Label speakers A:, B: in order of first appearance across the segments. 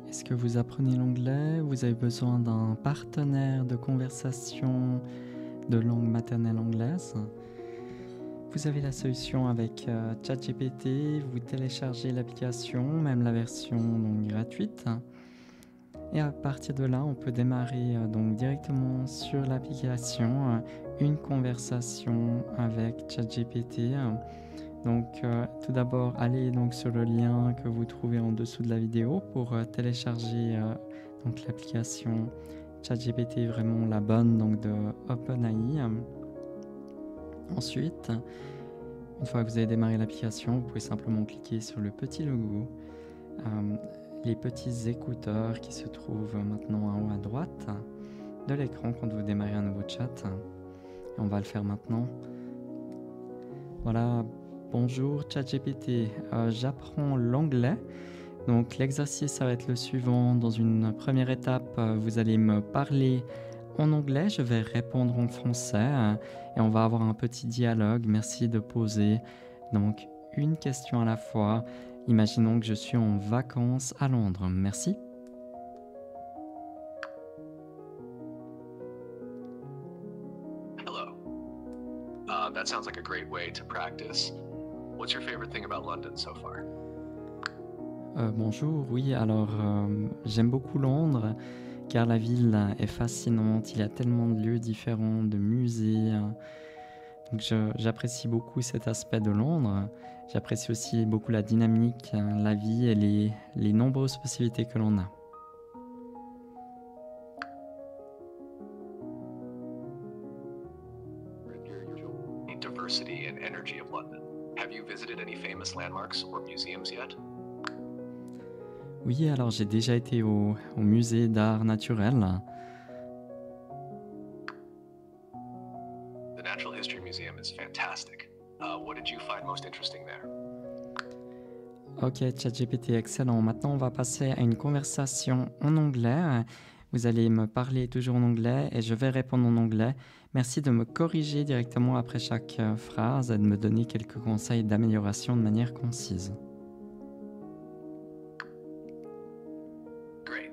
A: Est-ce que vous apprenez l'anglais? Vous avez besoin d'un partenaire de conversation de langue maternelle anglaise? Vous avez la solution avec ChatGPT, vous téléchargez l'application, même la version donc, gratuite. Et à partir de là, on peut démarrer donc directement sur l'application une conversation avec ChatGPT. Donc tout d'abord, allez donc sur le lien que vous trouvez en dessous de la vidéo pour télécharger donc l'application ChatGPT, vraiment la bonne donc de OpenAI. Ensuite, une fois que vous avez démarré l'application, vous pouvez simplement cliquer sur le petit logo, les petits écouteurs qui se trouvent maintenant en haut à droite de l'écran quand vous démarrez un nouveau chat. Et on va le faire maintenant. Voilà, bonjour ChatGPT, j'apprends l'anglais. Donc l'exercice, ça va être le suivant. Dans une première étape, vous allez me parler en anglais, je vais répondre en français et on va avoir un petit dialogue. Merci de poser donc une question à la fois. Imaginons que je suis en vacances à Londres. Merci.
B: Hello. That sounds like a great way to practice. What's your favorite thing about London so far?
A: Bonjour, oui, alors j'aime beaucoup Londres car la ville est fascinante, il y a tellement de lieux différents, de musées. Donc j'apprécie beaucoup cet aspect de Londres. J'apprécie aussi beaucoup la dynamique, la vie et les nombreuses possibilités que l'on a.
B: The diversity and energy of London. Have you visited any famous landmarks or museums yet?
A: Oui, alors j'ai déjà été au musée d'art naturel.
B: The Natural History Museum is fantastic. What did you find most interesting there?
A: Ok, ChatGPT, excellent. Maintenant, on va passer à une conversation en anglais. Vous allez me parler toujours en anglais et je vais répondre en anglais. Merci de me corriger directement après chaque phrase et de me donner quelques conseils d'amélioration de manière concise.
B: Great.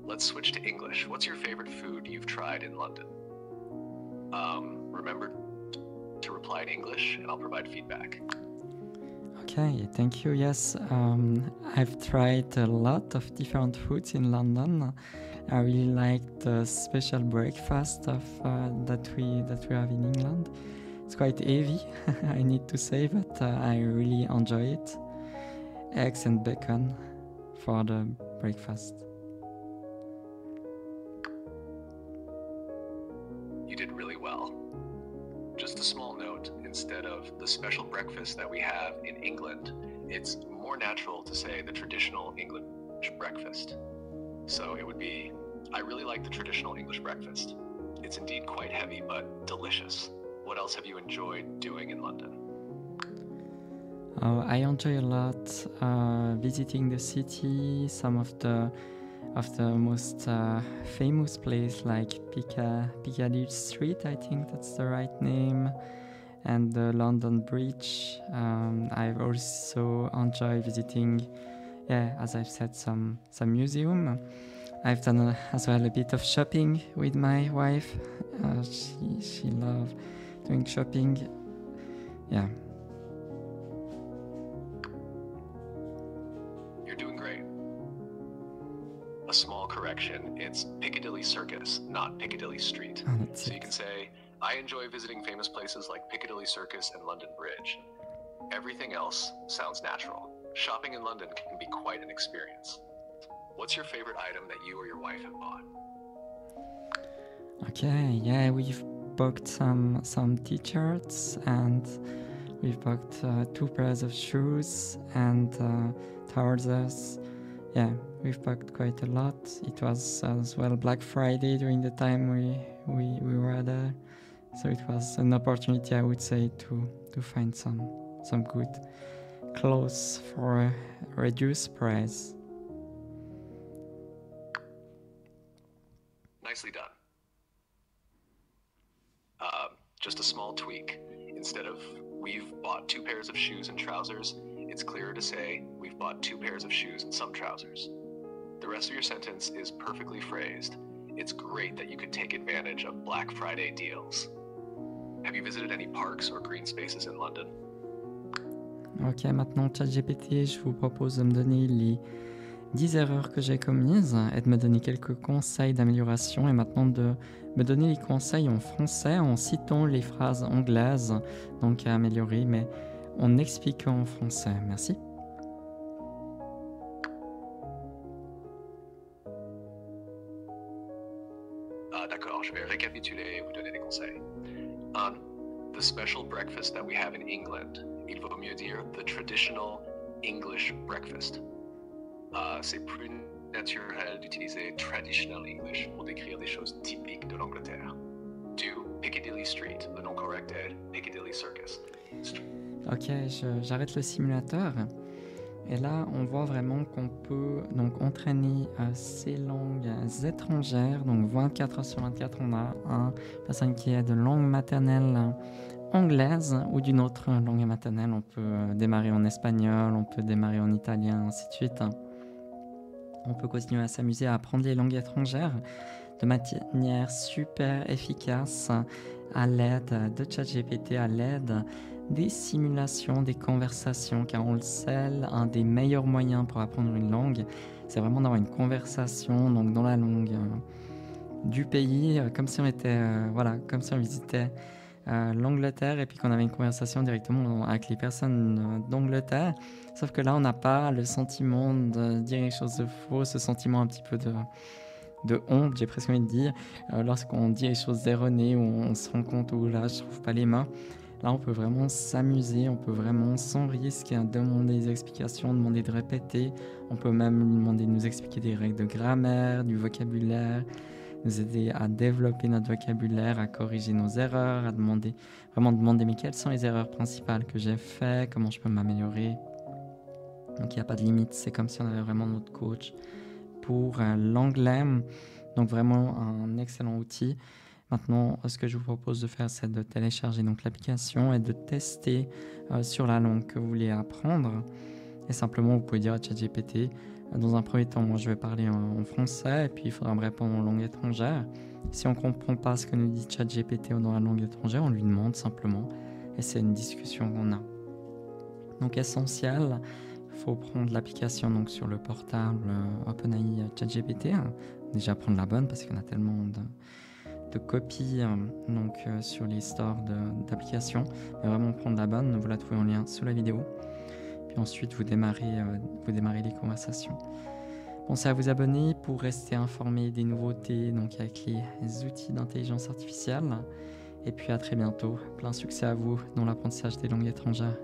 B: Let's switch to English. What's your favorite food you've tried in London? Remember to reply in English and I'll provide feedback.
A: Okay, thank you. Yes, I've tried a lot of different foods in London. I really like the special breakfast of that we have in England. It's quite heavy, I need to say, but I really enjoy it. Eggs and bacon for the breakfast.
B: You did really well. Just a small note, instead of the special breakfast that we have in England, it's more natural to say the traditional English breakfast. So it would be, I really like the traditional English breakfast. It's indeed quite heavy, but delicious. What else have you enjoyed doing in London?
A: I enjoy a lot visiting the city, some of the most famous place like Piccadilly Street, I think that's the right name, and the London Bridge. I've also enjoyed visiting, as I've said, some museum. I've done as well a bit of shopping with my wife. She loves doing shopping. Yeah.
B: You're doing great. A small correction, it's Piccadilly Circus, not Piccadilly Street.
A: Oh, that's
B: So
A: it.
B: you can say, I enjoy visiting famous places like Piccadilly Circus and London Bridge. Everything else sounds natural. Shopping in London can be quite an experience. What's your favorite item that you or your wife have bought?
A: Okay, yeah, we've booked some t-shirts and we've booked 2 pairs of shoes and trousers. Yeah, we've booked quite a lot. It was as well Black Friday during the time we were there, so it was an opportunity, I would say, to find some good clothes for a reduced price.
B: Nicely done. Just a small tweak. Instead of we've bought 2 pairs of shoes and trousers, it's clearer to say we've bought 2 pairs of shoes and some trousers. The rest of your sentence is perfectly phrased. It's great that you could take advantage of Black Friday deals. Have you visited any parks or green spaces in London?
A: Ok, maintenant ChatGPT, je vous propose de me donner les 10 erreurs que j'ai commises et de me donner quelques conseils d'amélioration et maintenant de me donner les conseils en français en citant les phrases anglaises, donc à améliorer, mais en expliquant en français. Merci.
B: D'accord, je vais récapituler et vous donner des conseils. The special breakfast that we have in England, il vaut mieux dire the traditional English breakfast. C'est plus naturel d'utiliser traditional English pour décrire des choses typiques de l'Angleterre. 2. Piccadilly Street, le nom correct est Piccadilly Circus.
A: Ok, j'arrête le simulateur. Et là, on voit vraiment qu'on peut donc entraîner ces langues étrangères. Donc 24 heures sur 24, on a une personne qui est de langue maternelle anglaise ou d'une autre langue maternelle. On peut démarrer en espagnol, on peut démarrer en italien, ainsi de suite. On peut continuer à s'amuser à apprendre les langues étrangères de manière super efficace à l'aide de ChatGPT, à l'aide des simulations, des conversations, car on le sait, un des meilleurs moyens pour apprendre une langue, c'est vraiment d'avoir une conversation donc dans la langue du pays, comme si on était, comme si on visitait l'Angleterre et puis qu'on avait une conversation directement avec les personnes d'Angleterre. Sauf que là, on n'a pas le sentiment de dire quelque chose de faux, ce sentiment un petit peu de honte, j'ai presque envie de dire, lorsqu'on dit les choses erronées, où on se rend compte, où là, je trouve pas les mots. Là, on peut vraiment s'amuser, on peut vraiment, sans risque, demander des explications, demander de répéter. On peut même lui demander de nous expliquer des règles de grammaire, du vocabulaire, nous aider à développer notre vocabulaire, à corriger nos erreurs, à demander mais quelles sont les erreurs principales que j'ai faites, comment je peux m'améliorer. Donc, il n'y a pas de limite, c'est comme si on avait vraiment notre coach pour l'anglais. Donc, vraiment un excellent outil. Maintenant, ce que je vous propose de faire, c'est de télécharger donc l'application et de tester sur la langue que vous voulez apprendre. Et simplement, vous pouvez dire à ChatGPT, dans un premier temps, moi je vais parler en français et puis il faudra me répondre en langue étrangère. Si on ne comprend pas ce que nous dit ChatGPT dans la langue étrangère, on lui demande simplement et c'est une discussion qu'on a. Donc essentiel, il faut prendre l'application donc sur le portable OpenAI ChatGPT. Déjà prendre la bonne parce qu'il y en a tellement de copies sur les stores d'applications. Mais vraiment prendre la bonne, vous la trouvez en lien sous la vidéo. Puis ensuite, vous démarrez les conversations. Pensez à vous abonner pour rester informé des nouveautés donc avec les outils d'intelligence artificielle. Et puis à très bientôt. Plein succès à vous dans l'apprentissage des langues étrangères.